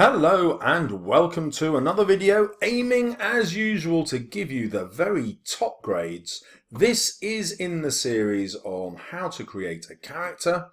Hello and welcome to another video aiming as usual to give you the very top grades. This is in the series on how to create a character.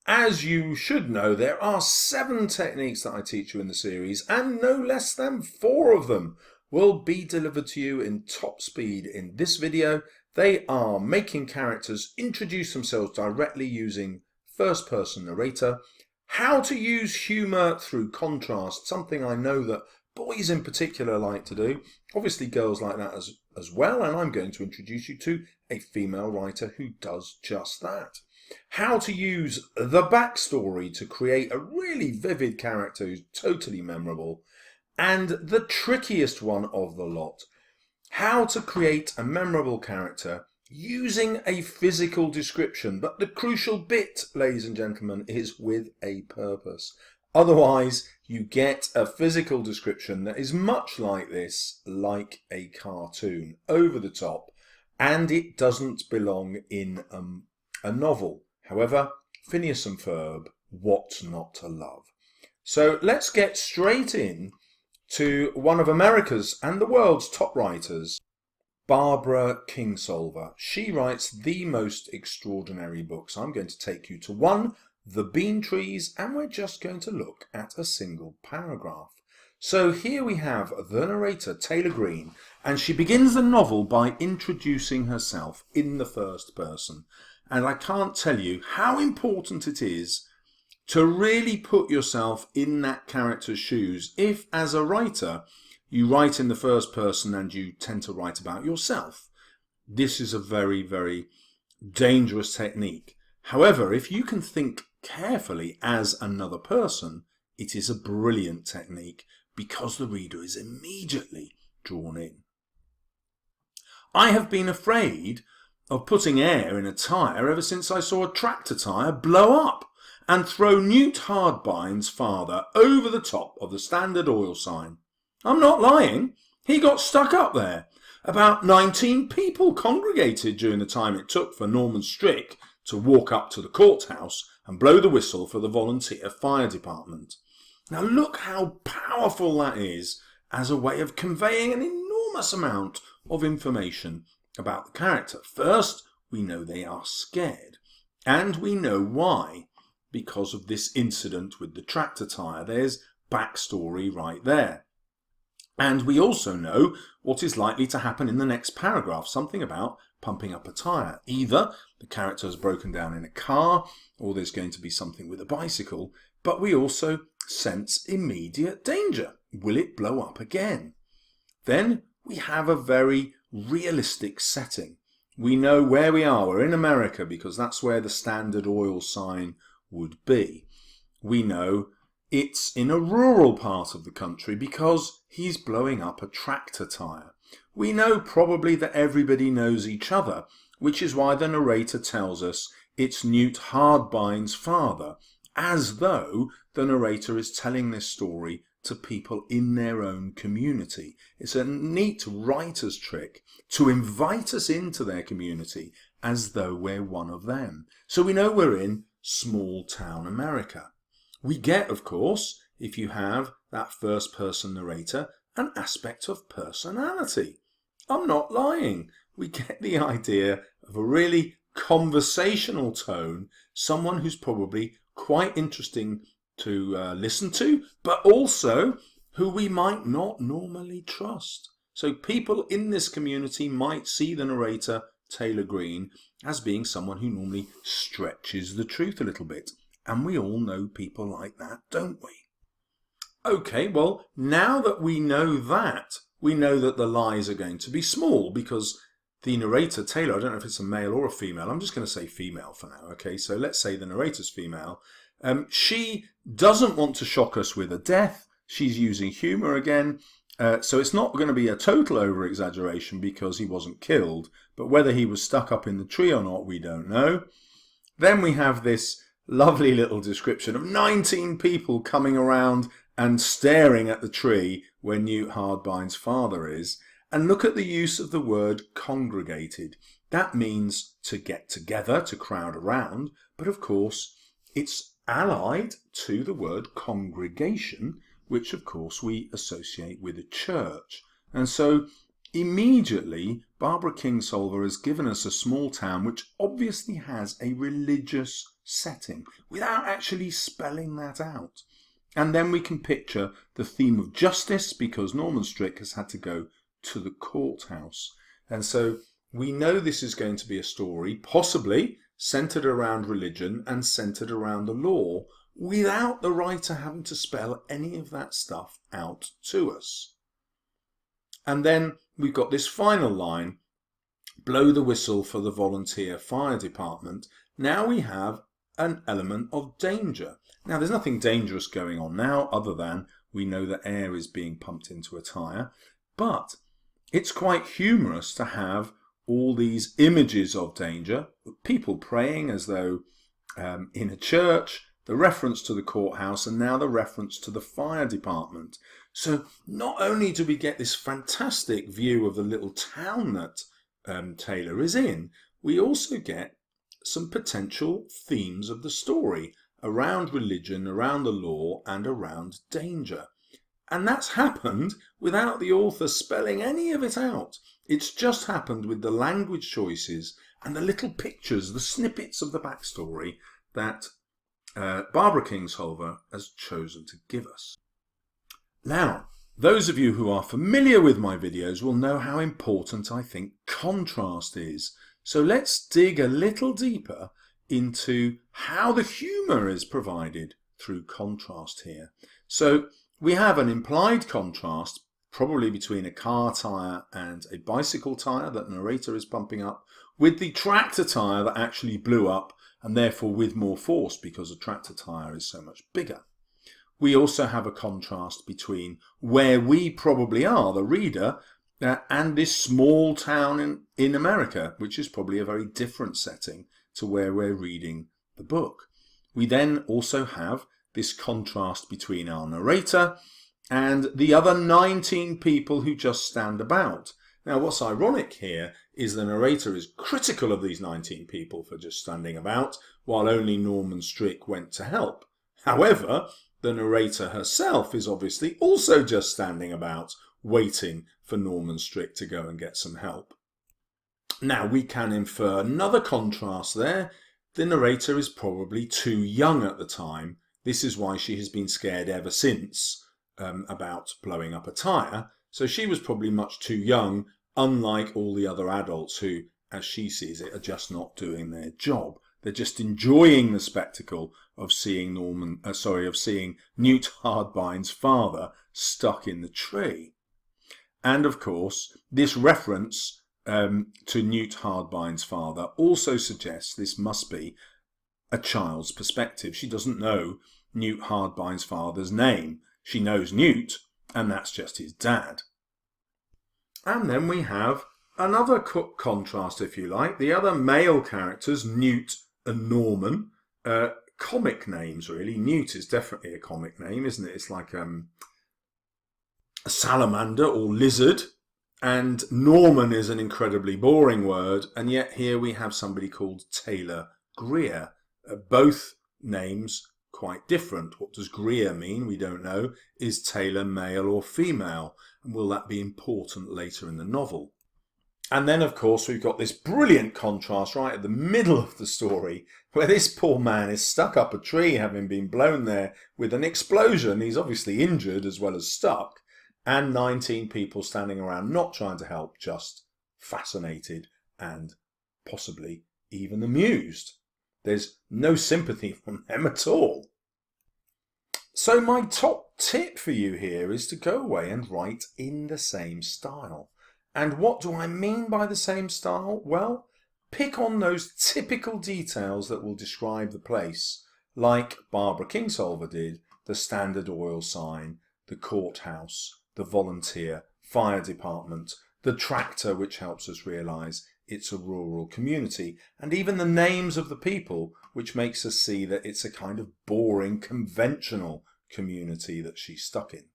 As you should know, there are 7 techniques that I teach you in the series, and no less than 4 of them will be delivered to you in top speed in this video. They are making characters introduce themselves directly using first-person narrator, how to use humour through contrast, something I know that boys in particular like to do, obviously girls like that as well, and I'm going to introduce you to a female writer who does just that. How to use the backstory to create a really vivid character who's totally memorable, and the trickiest one of the lot, how to create a memorable character using a physical description. But the crucial bit, ladies and gentlemen, is with a purpose. Otherwise, you get a physical description that is much like this, like a cartoon, over the top, and it doesn't belong in a novel. However, Phineas and Ferb, what's not to love? So let's get straight in to one of America's and the world's top writers, Barbara Kingsolver. She writes the most extraordinary books. I'm going to take you to one, The Bean Trees, and we're just going to look at a single paragraph. So here we have the narrator, Taylor Green, and she begins the novel by introducing herself in the first person. And I can't tell you how important it is to really put yourself in that character's shoes if, as a writer, you write in the first person and you tend to write about yourself. This is a very, very dangerous technique. However, if you can think carefully as another person, it is a brilliant technique because the reader is immediately drawn in. I have been afraid of putting air in a tyre ever since I saw a tractor tyre blow up and throw Newt Hardbine's father over the top of the Standard Oil sign. I'm not lying. He got stuck up there. About 19 people congregated during the time it took for Norman Strick to walk up to the courthouse and blow the whistle for the volunteer fire department. Now look how powerful that is as a way of conveying an enormous amount of information about the character. First, we know they are scared, and we know why, because of this incident with the tractor tyre. There's backstory right there. And we also know what is likely to happen in the next paragraph, something about pumping up a tyre. Either the character has broken down in a car, or there's going to be something with a bicycle, but we also sense immediate danger. Will it blow up again? Then we have a very realistic setting. We know where we are. We're in America because that's where the Standard Oil sign would be. We know it's in a rural part of the country because he's blowing up a tractor tyre. We know probably that everybody knows each other, which is why the narrator tells us it's Newt Hardbine's father, as though the narrator is telling this story to people in their own community. It's a neat writer's trick to invite us into their community as though we're one of them. So we know we're in small town America. We get, of course, if you have that first-person narrator, an aspect of personality. I'm not lying. We get the idea of a really conversational tone, someone who's probably quite interesting to listen to, but also who we might not normally trust. So people in this community might see the narrator, Taylor Green, as being someone who normally stretches the truth a little bit. And we all know people like that, don't we? Okay, well, now that we know that the lies are going to be small because the narrator, Taylor, I don't know if it's a male or a female. I'm just going to say female for now, okay? So let's say the narrator's female. She doesn't want to shock us with a death. She's using humour again. So it's not going to be a total over-exaggeration because he wasn't killed. But whether he was stuck up in the tree or not, we don't know. Then we have this lovely little description of 19 people coming around and staring at the tree where Newt Hardbine's father is. And look at the use of the word congregated. That means to get together, to crowd around. But of course, it's allied to the word congregation, which of course we associate with a church. And so immediately Barbara Kingsolver has given us a small town which obviously has a religious setting without actually spelling that out. And then we can picture the theme of justice, because Norman Strick has had to go to the courthouse. And so we know this is going to be a story possibly centered around religion and centered around the law, without the writer having to spell any of that stuff out to us. And then we've got this final line, blow the whistle for the volunteer fire department. Now we have an element of danger. Now there's nothing dangerous going on now other than we know that air is being pumped into a tyre, but it's quite humorous to have all these images of danger, people praying as though in a church, the reference to the courthouse, and now the reference to the fire department. So not only do we get this fantastic view of the little town that Taylor is in, we also get some potential themes of the story around religion, around the law, and around danger. And that's happened without the author spelling any of it out. It's just happened with the language choices and the little pictures, the snippets of the backstory that Barbara Kingsolver has chosen to give us. Now, those of you who are familiar with my videos will know how important I think contrast is. So let's dig a little deeper into how the humour is provided through contrast here. So we have an implied contrast, probably between a car tyre and a bicycle tyre that narrator is pumping up, with the tractor tyre that actually blew up, and therefore with more force because a tractor tyre is so much bigger. We also have a contrast between where we probably are, the reader, and this small town in America, which is probably a very different setting to where we're reading the book. We then also have this contrast between our narrator and the other 19 people who just stand about. Now, what's ironic here is the narrator is critical of these 19 people for just standing about, while only Norman Strick went to help. However, the narrator herself is obviously also just standing about, waiting for Norman Strick to go and get some help. Now, we can infer another contrast there. The narrator is probably too young at the time. This is why she has been scared ever since about blowing up a tyre. So she was probably much too young, unlike all the other adults who, as she sees it, are just not doing their job. They're just enjoying the spectacle of seeing seeing Newt Hardbine's father stuck in the tree. And of course, this reference to Newt Hardbine's father also suggests this must be a child's perspective. She doesn't know Newt Hardbine's father's name. She knows Newt, and that's just his dad. And then we have another contrast, if you like. The other male characters, Newt and Norman, comic names really. Newt is definitely a comic name, isn't it? It's like a salamander or lizard. And Norman is an incredibly boring word. And yet here we have somebody called Taylor Greer. Both names quite different. What does Greer mean? We don't know. Is Taylor male or female? And will that be important later in the novel? And then, of course, we've got this brilliant contrast right at the middle of the story where this poor man is stuck up a tree having been blown there with an explosion. He's obviously injured as well as stuck. And 19 people standing around not trying to help, just fascinated and possibly even amused. There's no sympathy from them at all. So my top tip for you here is to go away and write in the same style. And what do I mean by the same style? Well, pick on those typical details that will describe the place, like Barbara Kingsolver did, the Standard Oil sign, the courthouse, the volunteer, fire department, the tractor, which helps us realise it's a rural community, and even the names of the people, which makes us see that it's a kind of boring, conventional community that she's stuck in.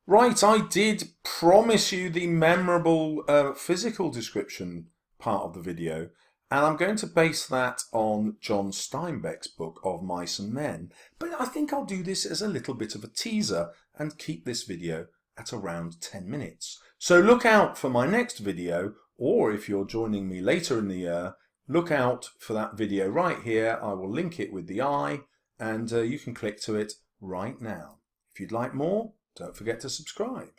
Right, I did promise you the memorable physical description part of the video, And I'm going to base that on John Steinbeck's book of Mice and Men, but I think I'll do this as a little bit of a teaser and keep this video at around 10 minutes. So look out for my next video, or if you're joining me later in the year, look out for that video right here. I will link it with the eye, and you can click to it right now. If you'd like more, don't forget to subscribe.